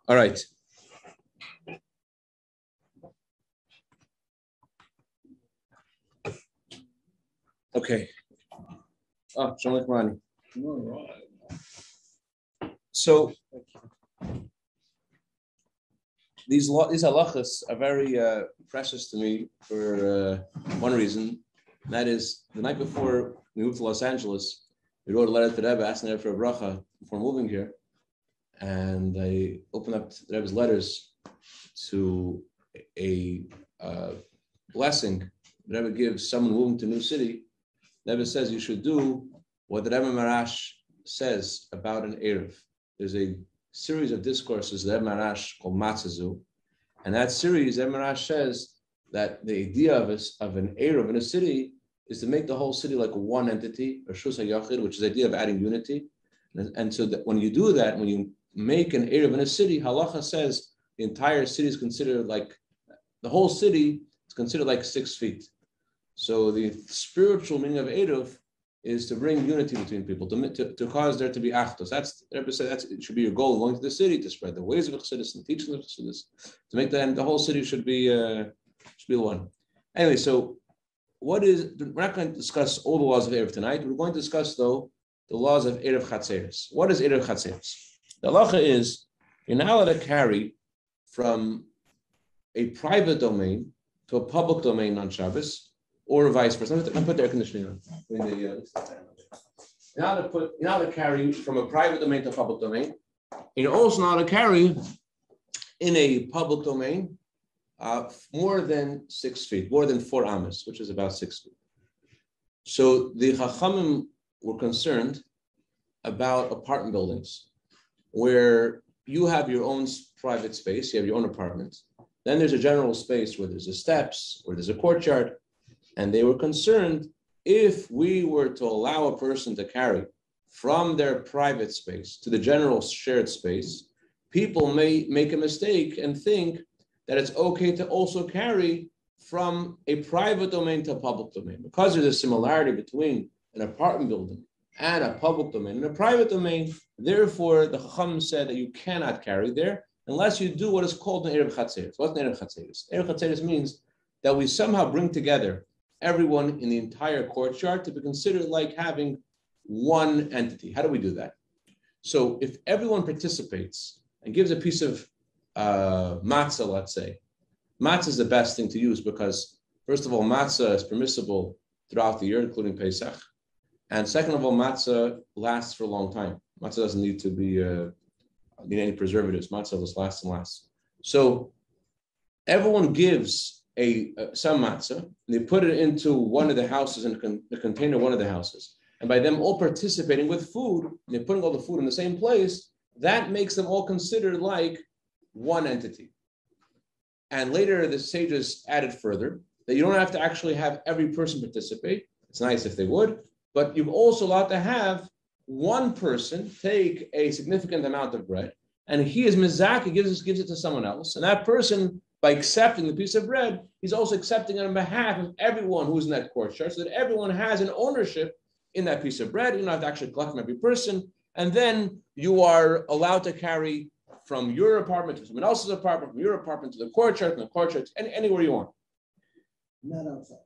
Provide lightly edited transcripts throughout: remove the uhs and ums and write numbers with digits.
All right. Okay. Oh, Shalom Rani. So these halachas are very precious to me for one reason, and that is the night before we moved to Los Angeles, we wrote a letter to the Rebbe asking the Rebbe for a bracha before moving here, and I opened up the Rebbe's letters to a blessing the Rebbe gives someone moving to a new city. The Rebbe says you should do what the Rebbe Marash says about an Eruv. There's a series of discourses the Rebbe Marash called Matzazu, and that series, Rebbe Marash says that the idea of an Eruv in a city is to make the whole city like one entity, or Shus HaYachid, which is the idea of adding unity. And so that when you do that, when you make an Eruv in a city, halacha says the entire city is considered like, the whole city is considered like 6 feet. So the spiritual meaning of Eruv is to bring unity between people, to cause there to be achdos. That's the Rebbe said it should be your goal going to the city, to spread the ways of chassidus and teaching of chassidus, to make the whole city should be one. Anyway, so we're not going to discuss all the laws of Eruv tonight. We're going to discuss, though, the laws of Eruv Chatzeiros. What is Eruv Chatzeiros? The halacha is you're not allowed to carry from a private domain to a public domain on Shabbos, or vice versa. I'm going to put the air conditioning on. You're not allowed to carry from a private domain to a public domain. And you're also not allowed to carry in a public domain more than 6 feet, more than 4 amas, which is about 6 feet. So the Chachamim were concerned about apartment buildings where you have your own private space, you have your own apartment. Then there's a general space where there's the steps, where there's a courtyard. And they were concerned if we were to allow a person to carry from their private space to the general shared space, people may make a mistake and think that it's okay to also carry from a private domain to a public domain. Because there's a similarity between an apartment building and a public domain and a private domain, therefore the Chacham said that you cannot carry there unless you do what is called an Eruv Chatzeiros. What's an Eruv Chatzeiros? Eruv Chatzeiros means that we somehow bring together everyone in the entire courtyard to be considered like having one entity. How do we do that? So if everyone participates and gives a piece of matzah, let's say, matzah is the best thing to use because, first of all, matzah is permissible throughout the year, including Pesach. And second of all, matzah lasts for a long time. Matzah doesn't need to be need any preservatives. Matzah just lasts and lasts. So everyone gives some matzah, and they put it into one of the houses, in the container of one of the houses. And by them all participating with food, and they're putting all the food in the same place, that makes them all considered like one entity. And later the sages added further that you don't have to actually have every person participate. It's nice if they would, but you've also allowed to have one person take a significant amount of bread, and he is mizaki, gives it to someone else, and that person, by accepting the piece of bread, he's also accepting it on behalf of everyone who's in that courtyard, so that everyone has an ownership in that piece of bread. You don't have to actually collect from every person. And then you are allowed to carry from your apartment to someone else's apartment, from your apartment to the courtyard, from the courtyard to anywhere you want. Not outside.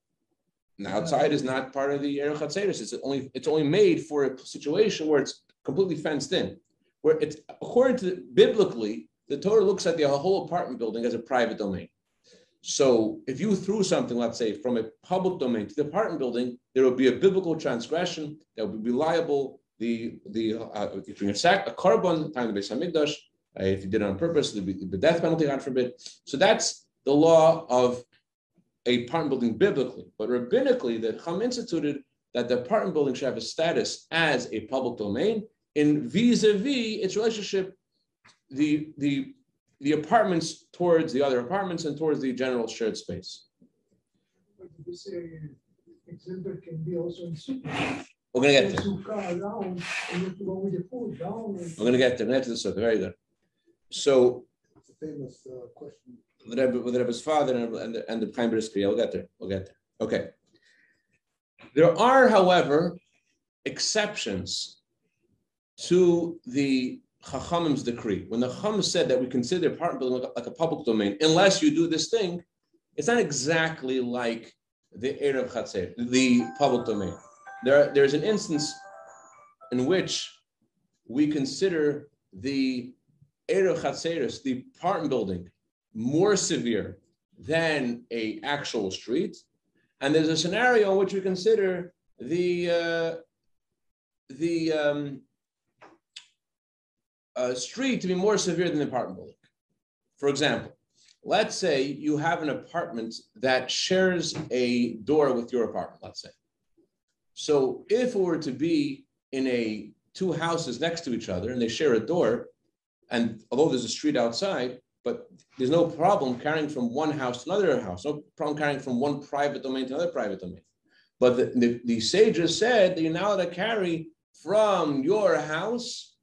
Now, outside is not part of the Eruv Chatzeiros. It's only made for a situation where it's completely fenced in. Where it's, according to biblically, the Torah looks at the whole apartment building as a private domain. So if you threw something, let's say, from a public domain to the apartment building, there would be a biblical transgression that would be liable. If you sack a carbon, time the Beis Hamikdash, if you did it on purpose, there'd be the death penalty, God forbid. So that's the law of a apartment building biblically. But rabbinically, the Chacham instituted that the apartment building should have a status as a public domain in vis-a-vis its relationship, the apartments towards the other apartments and towards the general shared space. But this example can be also in sukkah. We're going to get there. Sukkah around, and you have to go with the food down. We're going to get there. We're going to the sukkah. Very good. So, it's a famous question. With the Rebbe's father and the Chaim Brisker. Yeah, we'll get there. Okay. There are, however, exceptions to the Chachamim's decree. When the Chacham said that we consider the apartment building like a public domain, unless you do this thing, it's not exactly like the Eruv Chatzeiros, the public domain. There's an instance in which we consider the Eruv Chatzeiros, the apartment building, more severe than an actual street, and there's a scenario in which we consider the street to be more severe than the apartment building. For example, let's say you have an apartment that shares a door with your apartment, let's say. So if it were to be in two houses next to each other and they share a door, and although there's a street outside, but there's no problem carrying from one house to another house, no problem carrying from one private domain to another private domain. But the sages said that you're now allowed to carry from your house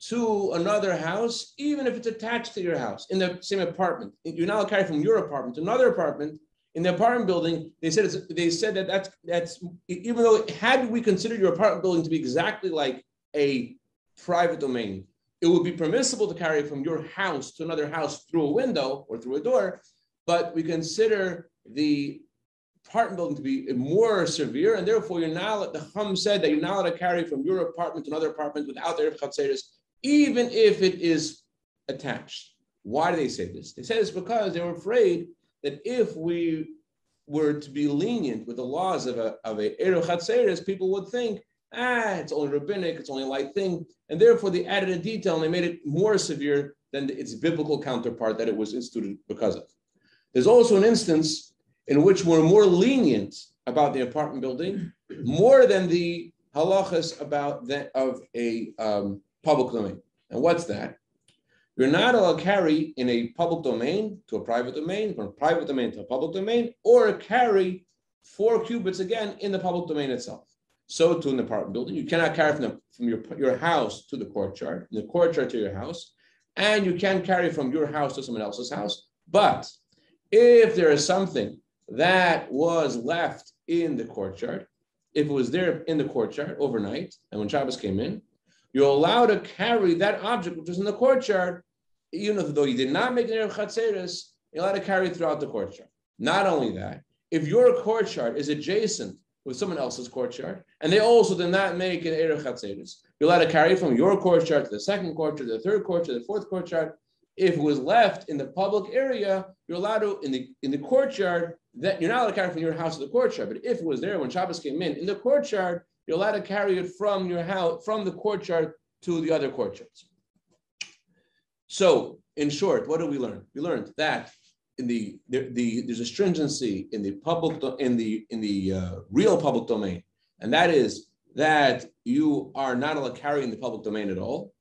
to another house, even if it's attached to your house, in the same apartment. You're now allowed to carry from your apartment to another apartment. In the apartment building, they said that that's even though had we considered your apartment building to be exactly like a private domain, it would be permissible to carry from your house to another house through a window or through a door, but we consider the apartment building to be more severe, and therefore the Chum said that you're not allowed to carry from your apartment to another apartment without the Eruv Chatzeiros, even if it is attached. Why do they say this? They say this because they were afraid that if we were to be lenient with the laws of a Eruv Chatzeiros, people would think, it's only rabbinic, it's only a light thing, and therefore they added a detail and they made it more severe than its biblical counterpart that it was instituted because of. There's also an instance in which we're more lenient about the apartment building, more than the halachas about that of a public domain. And what's that? You're not allowed to carry in a public domain to a private domain, from a private domain to a public domain, or carry 4 cubits again in the public domain itself. So too in the apartment building, you cannot carry from your house to the courtyard, from the courtyard to your house, and you can carry from your house to someone else's house. But if there is something that was left in the courtyard, if it was there in the courtyard overnight, and when Shabbos came in, you're allowed to carry that object which was in the courtyard, even though you did not make an Eruv Chatzeiros, you're allowed to carry it throughout the courtyard. Not only that, if your courtyard is adjacent with someone else's courtyard, and they also did not make an Eruv Chatzeiros, you're allowed to carry from your courtyard to the second courtyard, the third courtyard, the fourth courtyard. If it was left in the public area, you're allowed to, in the courtyard, that you're not allowed to carry from your house to the courtyard. But if it was there when Shabbos came in the courtyard, you're allowed to carry it from your house, from the courtyard to the other courtyards. So, in short, what did we learn? We learned that there's a stringency in the public real public domain, and that is that you are not allowed to carry in the public domain at all,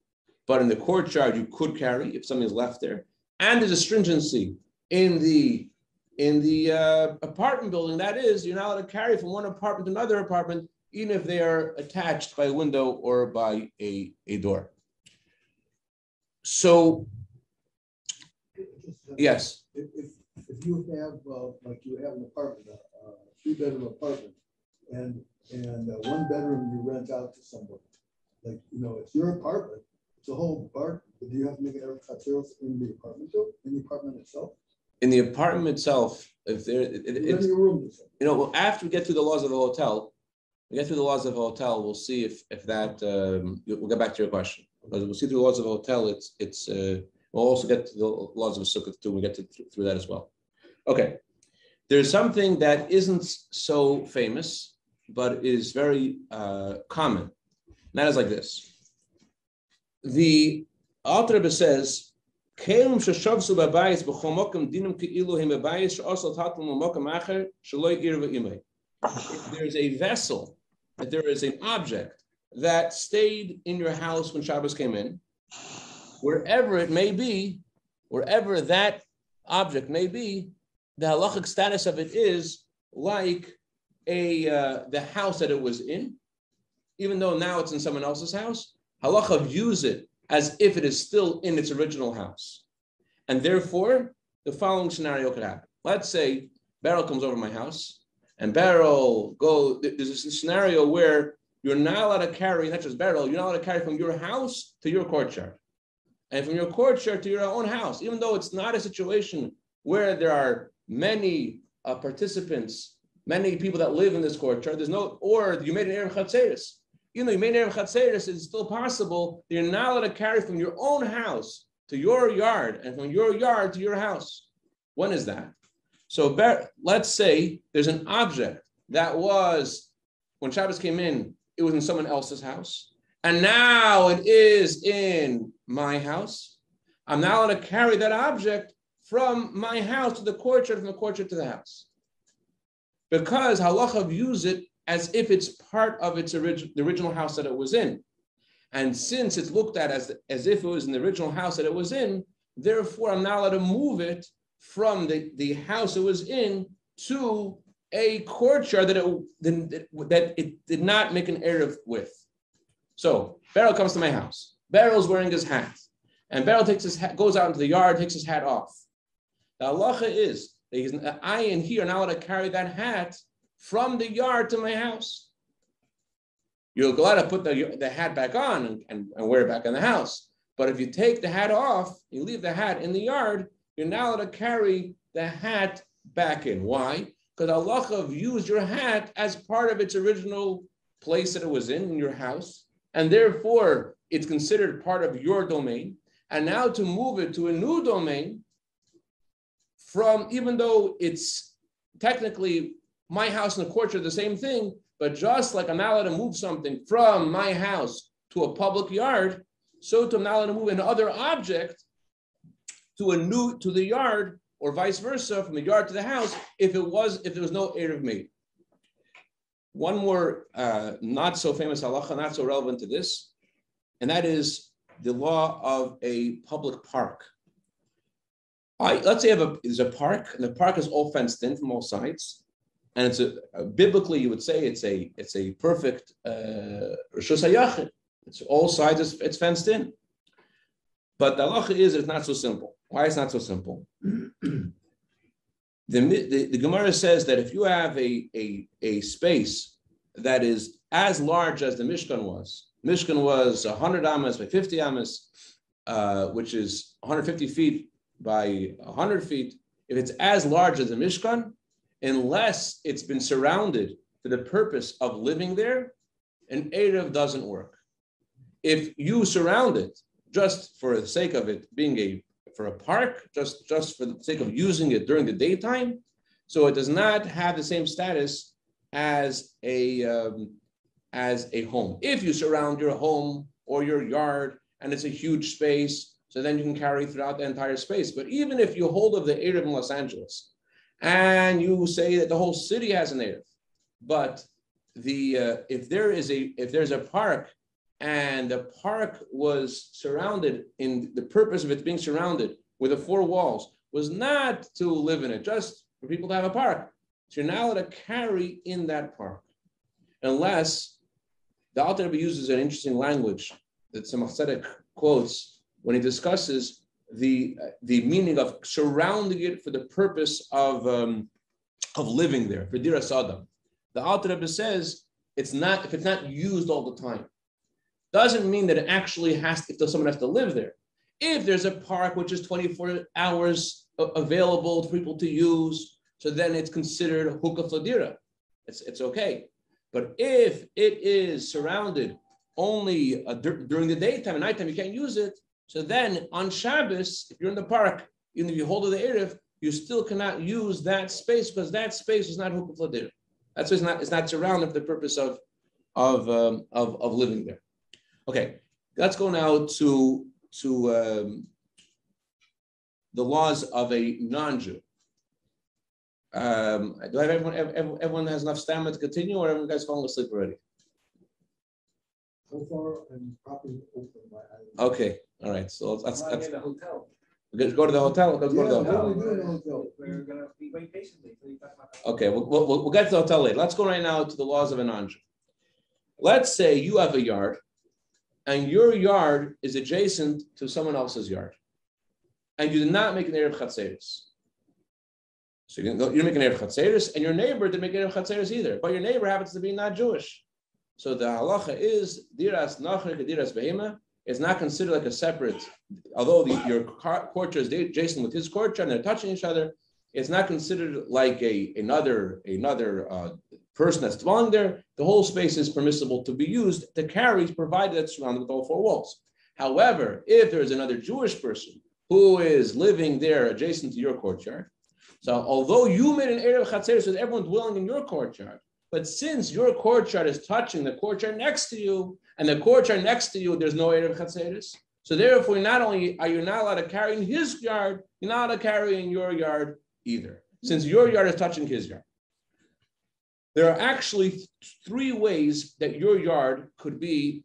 but in the courtyard you could carry if something is left there. And there's a stringency in the apartment building, that is, you're not allowed to carry from one apartment to another apartment, even if they are attached by a window or by a door. So, yes. If you have like you have an apartment, a 3-bedroom apartment, and 1 bedroom you rent out to someone, like it's your apartment, it's a whole apartment. Do you have to make an Eruv Chatzeiros in the apartment too? In the apartment itself? In the apartment itself, if there, it's your room. Well, after we get through the laws of the hotel, we'll see if that we'll get back to your question. Because we'll see through the laws of the hotel. We'll also get to the laws of Sukkot too. We get through that as well. Okay, there's something that isn't so famous, but is very common. And that is like this. The Alter Rebbe says, if there's a vessel, that there is an object that stayed in your house when Shabbos came in, wherever it may be, wherever that object may be, the halachic status of it is like the house that it was in, even though now it's in someone else's house. Halacha views it as if it is still in its original house. And therefore, the following scenario could happen. Let's say Beryl comes over to my house, and Beryl there's a scenario where you're not allowed to carry, not just Beryl, you're not allowed to carry from your house to your courtyard. and from your courtyard to your own house, even though it's not a situation where there are many participants, many people that live in this courtyard, there's no, or you made an Eruv Chatzeiros. Even though you made an Eruv Chatzeiros, it's still possible that you're not allowed to carry from your own house to your yard and from your yard to your house. When is that? So let's say there's an object that was, when Shabbos came in, it was in someone else's house, and now it is in my house. I'm now allowed to carry that object from my house to the courtyard, from the courtyard to the house. Because halacha views it as if it's part of its the original house that it was in. And since it's looked at as if it was in the original house that it was in, therefore I'm not allowed to move it from the house it was in to a courtyard that it did not make an Eruv with. So Beryl comes to my house. Beryl's wearing his hat. And Beryl takes his hat, goes out into the yard, takes his hat off. The halacha is that I and he are not allowed to carry that hat from the yard to my house. You're allowed to put the hat back on and wear it back in the house. But if you take the hat off, you leave the hat in the yard, you're now allowed to carry the hat back in. Why? Because halacha views your hat as part of its original place that it was in your house, and therefore it's considered part of your domain. And now to move it to a new domain, from even though it's technically my house and the courtyard, the same thing, but just like I'm not allowed to move something from my house to a public yard, so to I'm not allowed to move another object to the yard, or vice versa, from the yard to the house, if there was no Eruv made. One more not so famous halacha, not so relevant to this, and that is the law of a public park. Let's say there's a park, and the park is all fenced in from all sides, and it's biblically you would say it's a perfect reshus hayachid. It's all sides, it's fenced in. But the halacha is it's not so simple. Why it's not so simple? The Gemara says that if you have a space that is as large as the Mishkan was 100 amas by 50 amas, which is 150 feet by 100 feet. If it's as large as the Mishkan, unless it's been surrounded for the purpose of living there, an Eruv doesn't work. If you surround it just for the sake of it being for a park, just for the sake of using it during the daytime, so it does not have the same status as a home. If you surround your home or your yard and it's a huge space, so then you can carry throughout the entire space. But even if you hold of the Eruv in Los Angeles and you say that the whole city has an Eruv, but if there's a park and the park was surrounded, in the purpose of it being surrounded with the four walls was not to live in it, just for people to have a park. So you're now allowed to carry in that park, unless the Alter Rebbe uses an interesting language that Tzemach Tzedek quotes when he discusses the meaning of surrounding it for the purpose of living there, for diras adam. The Alter Rebbe says if it's not used all the time, doesn't mean that it actually if someone has to live there. If there's a park which is 24 hours available for people to use, so then it's considered hukaf ladira. It's okay. But if it is surrounded only during the daytime and nighttime, you can't use it. So then on Shabbos, if you're in the park, even if you hold of the Eruv, you still cannot use that space because that space is not hukaf ladira. That's why it's not surrounded for the purpose of living there. Okay, let's go now to the laws of a non-Jew. Do I have everyone has enough stamina to continue, or everyone guys falling asleep already? So far, I'm probably open my eyes. Okay, all right. So let's in the hotel. go to the hotel. Let's go to the hotel. We're gonna be waiting patiently until you talk about that. Okay, we'll get to the hotel later. Let's go right now to the laws of a non-Jew. Let's say you have a yard, and your yard is adjacent to someone else's yard, and you did not make an Eruv Chatzeiros. So you make an Eruv Chatzeiros, and your neighbor didn't make an Eruv Chatzeiros either, but your neighbor happens to be not Jewish. So the halacha is diras nachar diras behema. it's not considered like a separate, although your courtyard is adjacent with his courtyard and they're touching each other, it's not considered like another person that's dwelling there. The whole space is permissible to be used to carry, provided it's surrounded with all four walls. However, if there's another Jewish person who is living there adjacent to your courtyard, so although you made an Eruv Chatzeiros with everyone dwelling in your courtyard, but since your courtyard is touching the courtyard next to you, and the courtyard next to you, there's no Eruv Chatzeiros, so therefore not only are you not allowed to carry in his yard, you're not allowed to carry in your yard either, since your yard is touching his yard. There are actually three ways that your yard could be,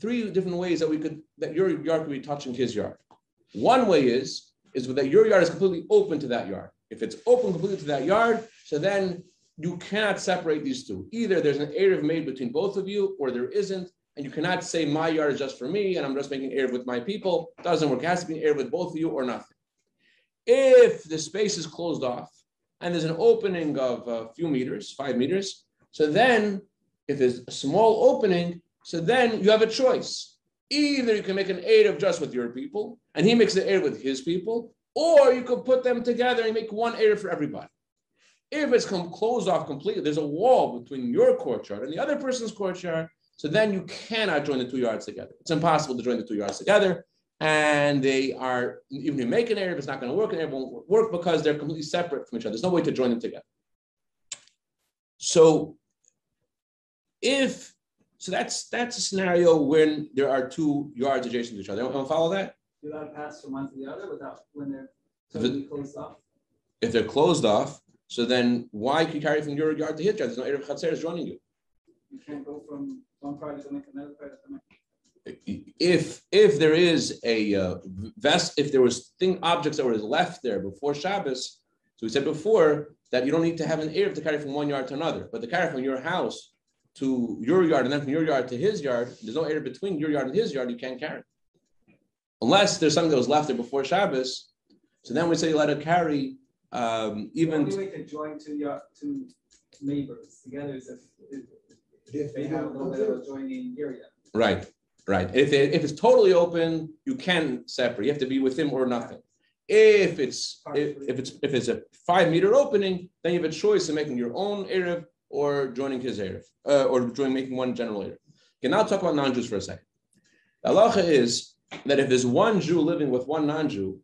three different ways that your yard could be touching his yard. One way is that your yard is completely open to that yard. If it's open completely to that yard, so then you cannot separate these two. Either there's an Eruv made between both of you, or there isn't, and you cannot say my yard is just for me, and I'm just making Eruv with my people. It doesn't work. It has to be an Eruv with both of you, or nothing. If the space is closed off, and there's an opening of a few meters, 5 meters, so then if there's a small opening, so then you have a choice. Either you can make an Eruv just with your people, and he makes the Eruv with his people, or you could put them together and make one Eruv for everybody. If it's closed off completely, there's a wall between your courtyard and the other person's courtyard, so then you cannot join the 2 yards together. It's impossible to join the 2 yards together, and they are, even if you make an Eruv, it's not going to work, and it won't work because they're completely separate from each other. There's no way to join them together. So that's a scenario when there are 2 yards adjacent to each other. Anyone follow that? You're allowed to pass from one to the other without when they're totally closed off. If they're closed off, so then why can you carry from your yard to his yard? There's no Eruv Chatzeiros joining you. You can't go from one part to make another part to make. If there is a if there was objects that were left there before Shabbos, so we said before that you don't need to have an Eruv to carry from one yard to another, but to carry from your house to your yard and then from your yard to his yard, there's no Eruv between your yard and his yard, you can't carry. Unless there's something that was left there before Shabbos, so then we say you're allowed to carry even. The only way to join two neighbors together is if they have a little bit of a joining area. Right. If it's totally open, you can separate. You have to be with him or nothing. If it's a 5 meter opening, then you have a choice of making your own Eruv or joining his Eruv, or making one general Eruv. Okay, now talk about non-Jews for a second. The halacha is that if there's one Jew living with one non-Jew,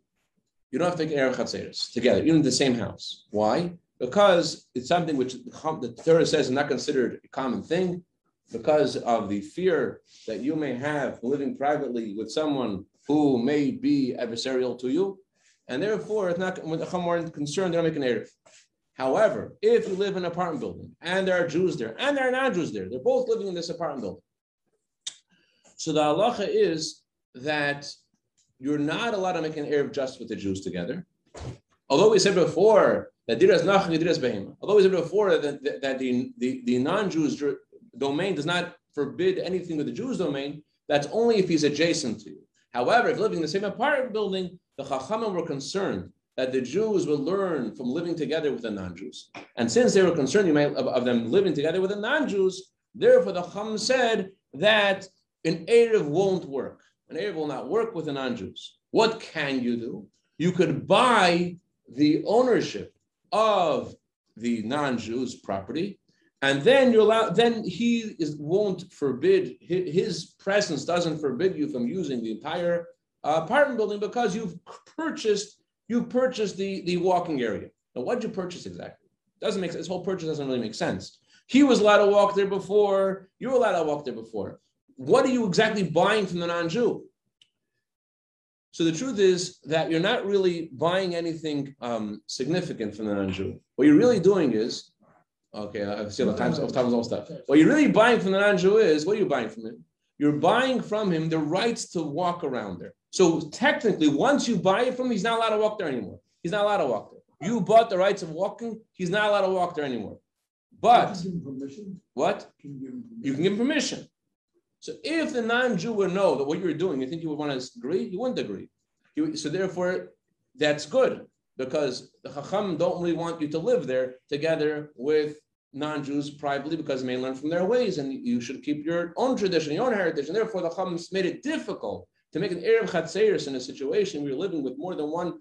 you don't have to make Eruv Chatzeiros together, even in the same house. Why? Because it's something which the Torah says is not considered a common thing, because of the fear that you may have living privately with someone who may be adversarial to you, and therefore it's not with a more concerned. They don't make an Eruv. However, if you live in an apartment building and there are Jews there and there are non-Jews there, they're both living in this apartment building. So the halacha is that you're not allowed to make an Eruv just with the Jews together. Although we said before that diras nachri, diras behema. Although we said before that the non-Jews domain does not forbid anything with the Jews' domain, that's only if he's adjacent to you. However, if living in the same apartment building, the Chachamim were concerned that the Jews would learn from living together with the non-Jews. And since they were concerned of them living together with the non-Jews, therefore the Chachamim said that an Eruv won't work. An Eruv will not work with the non-Jews. What can you do? You could buy the ownership of the non-Jews' property, and then won't forbid, his presence doesn't forbid you from using the entire apartment building because you've purchased the walking area. Now, what did you purchase exactly? Doesn't make sense. This whole purchase doesn't really make sense. He was allowed to walk there before. You were allowed to walk there before. What are you exactly buying from the non-Jew? So the truth is that you're not really buying anything significant from the non-Jew. What you're really doing is, okay, I've seen all stuff. What you're really buying from the non-Jew is, what are you buying from him? You're buying from him the rights to walk around there. So technically, once you buy it from him, he's not allowed to walk there anymore. He's not allowed to walk there. You bought the rights of walking, he's not allowed to walk there anymore. But, Can you give him permission? What? You can give him permission. So if the non-Jew would know that what you were doing, you think he would want to agree? He wouldn't agree. So therefore, that's good, because the Chacham don't really want you to live there together with non-Jews privately because they may learn from their ways, and you should keep your own tradition, your own heritage. And therefore, the Chacham made it difficult to make an Eruv Chatzeiros in a situation where you're living with more than one,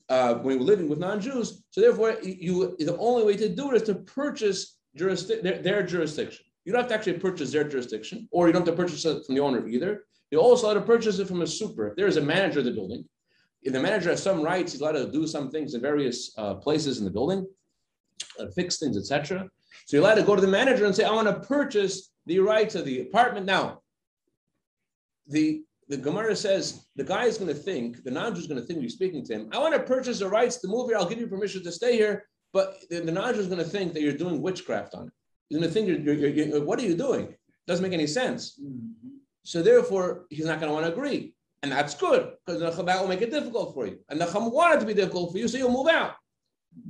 when you're living with non-Jews. So therefore, the only way to do it is to purchase their jurisdiction. You don't have to actually purchase their jurisdiction, or you don't have to purchase it from the owner either. You also have to purchase it from a super. If there is a manager of the building, if the manager has some rights, he's allowed to do some things in various places in the building, fix things, etc. So you're allowed to go to the manager and say, I want to purchase the rights of the apartment. Now, the Gemara says the guy is going to think, the non-Jew is going to think, you're speaking to him, I want to purchase the rights to move here, I'll give you permission to stay here, but the non-Jew is going to think that you're doing witchcraft on it. He's going to think, you're what are you doing? It doesn't make any sense. So therefore, he's not going to want to agree. And that's good, because that will make it difficult for you. And the Chacham wanted to be difficult for you, so you'll move out.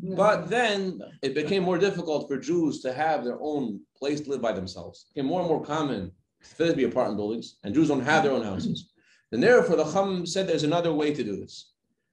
But then it became more difficult for Jews to have their own place to live by themselves. It became more and more common for there to be apartment buildings, and Jews don't have their own houses. And therefore, the Chacham said there's another way to do this.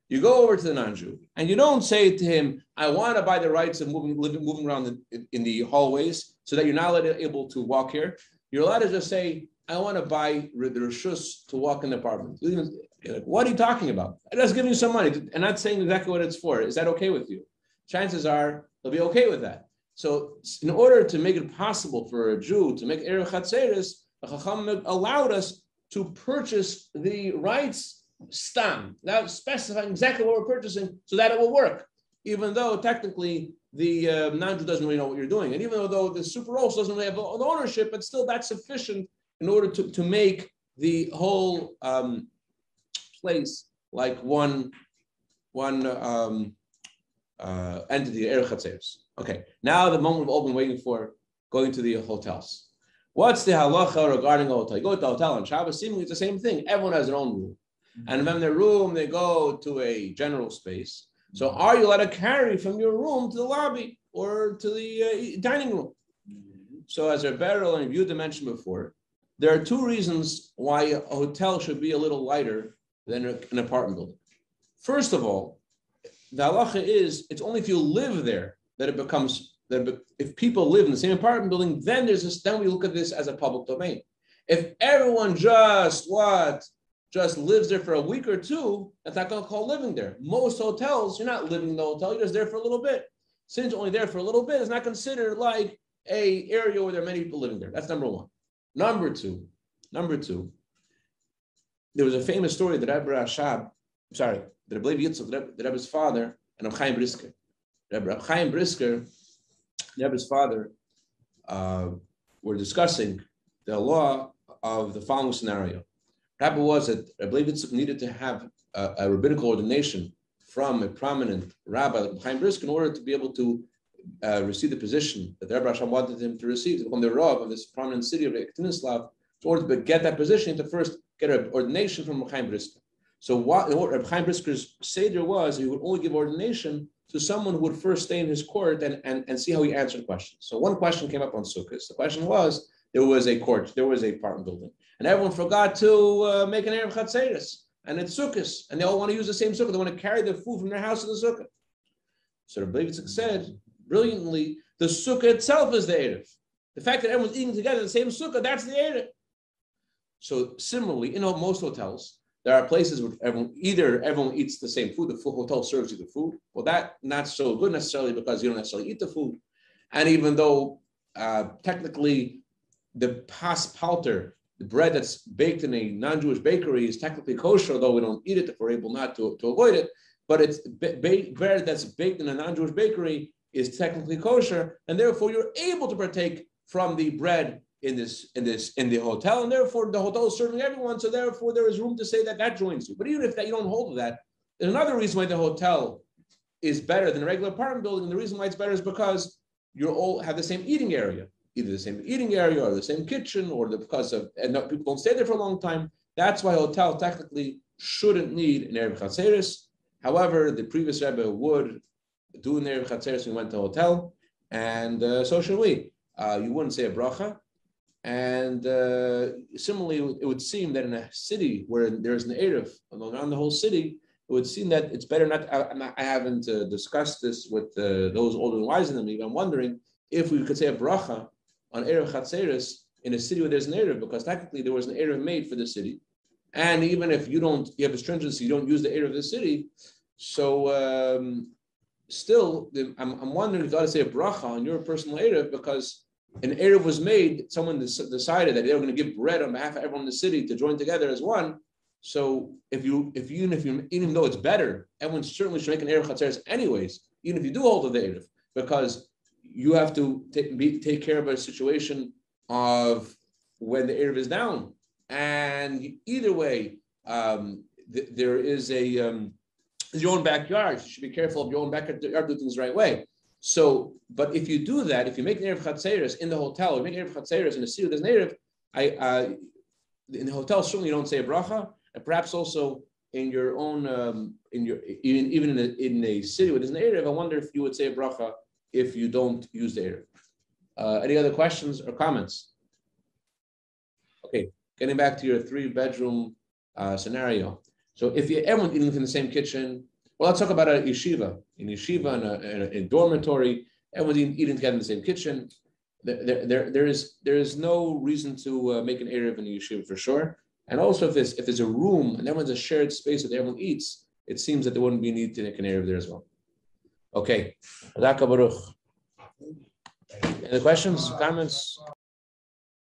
You go over to the non-Jew, and you don't say to him, I want to buy the rights of moving around in the hallways so that you're not able to walk here. You're allowed to just say, I want to buy the reshus to walk in the apartment. Like, what are you talking about? I'm just giving you some money and not saying exactly what it's for. Is that okay with you? Chances are they'll be okay with that. So in order to make it possible for a Jew to make Eruv Chatzeiros, the Chacham allowed us to purchase the rights stam, without specifying exactly what we're purchasing so that it will work, even though technically the non-Jew doesn't really know what you're doing. And even though the super also doesn't really have the ownership, but still that's sufficient in order to make the whole place like one entity, Eruv Chatzeiros. Okay, now the moment we've all been waiting for, going to the hotels. What's the halacha regarding a hotel? You go to the hotel on Shabbos, seemingly it's the same thing. Everyone has their own rule. And from their room, they go to a general space. So are you allowed to carry from your room to the lobby or to the dining room? So as Rabbi and Yehuda mentioned before, there are two reasons why a hotel should be a little lighter than an apartment building. First of all, the halacha is it's only if you live there that it becomes, if people live in the same apartment building, then then we look at this as a public domain. If everyone just lives there for a week or two, that's not going to call living there. Most hotels, you're not living in the hotel, you're just there for a little bit. Since you're only there for a little bit, it's not considered like an area where there are many people living there. That's number one. Number two, there was a famous story that Rabbi Cashapp, that I believe Yitzchak, the Rebbe's father, and Rabbi Brisker. Rabbi Brisker, the Rebbe's father, were discussing the law of the following scenario. Rabbi was that I believe Yitzchak needed to have a rabbinical ordination from a prominent rabbi like Chaim Brisker in order to be able to receive the position that the Rebbe Hashem wanted him to receive, to become the Rav of this prominent city of Ekatinislav. In order to get that position, you have to first get an ordination from Chaim Brisker. So what Chaim Brisker's seder was, he would only give ordination to someone who would first stay in his court and see how he answered questions. So one question came up on Sukkot. The question was, there was a apartment building, and everyone forgot to make an Eruv Chatzeiros, and it's Sukkot, and they all want to use the same Sukkot. They want to carry the food from their house to the Sukkot. So Rabbi Yitzchak said, brilliantly, the sukkah itself is the Eruv. The fact that everyone's eating together in the same sukkah, that's the Eruv. So similarly, in most hotels, there are places where everyone eats the same food, the full hotel serves you the food. Well, that's not so good necessarily because you don't necessarily eat the food. And even though technically the pas palter, the bread that's baked in a non-Jewish bakery is technically kosher, although we don't eat it if we're able not to avoid it, but it's bread that's baked in a non-Jewish bakery is technically kosher, and therefore you're able to partake from the bread in the hotel, and therefore the hotel is serving everyone, so therefore there is room to say that joins you. But even if that you don't hold to that, there's another reason why the hotel is better than a regular apartment building, and the reason why it's better is because you all have the same eating area, either the same eating area or the same kitchen, or people don't stay there for a long time. That's why a hotel technically shouldn't need an Eruv Chatzeiros. However, the previous Rebbe would do an Eruv Chatzeiros when we went to a hotel, and so should we. You wouldn't say a bracha. And similarly, it would seem that in a city where there's an Eruv around the whole city, it would seem that it's better not. I haven't discussed this with those older and wiser than me, but I'm wondering if we could say a bracha on Eruv Chatzeiros in a city where there's an Eruv, because technically there was an Eruv made for the city. And even if you have a stringency, you don't use the Eruv of the city. So still, I'm wondering if you ought to say a bracha on your personal Eruv, because an Eruv was made, someone decided that they were going to give bread on behalf of everyone in the city to join together as one. So even though it's better, everyone certainly should make an Eruv Chatzeiros anyways, even if you do hold of the Eruv, because you have to take care of a situation of when the Eruv is down. And either way, there is your own backyard. You should be careful of your own backyard, do things the right way. So, but if you do that, if you make an Eruv Chatzeiros in the hotel, or make an Eruv Chatzeiros in a city where there's an Eruv, in the hotel certainly you don't say a bracha, and perhaps also in your own, even in a city where there's an Eruv, I wonder if you would say a bracha if you don't use the Eruv. Any other questions or comments? Okay, getting back to your 3-bedroom scenario. So if everyone's eating in the same kitchen, well, let's talk about a yeshiva. In yeshiva, in a dormitory, everyone's eating together in the same kitchen. There is no reason to make an Eruv in a yeshiva for sure. And also, if there's a room and everyone's a shared space that everyone eats, it seems that there wouldn't be a need to make an Eruv there as well. Okay. Any questions, comments?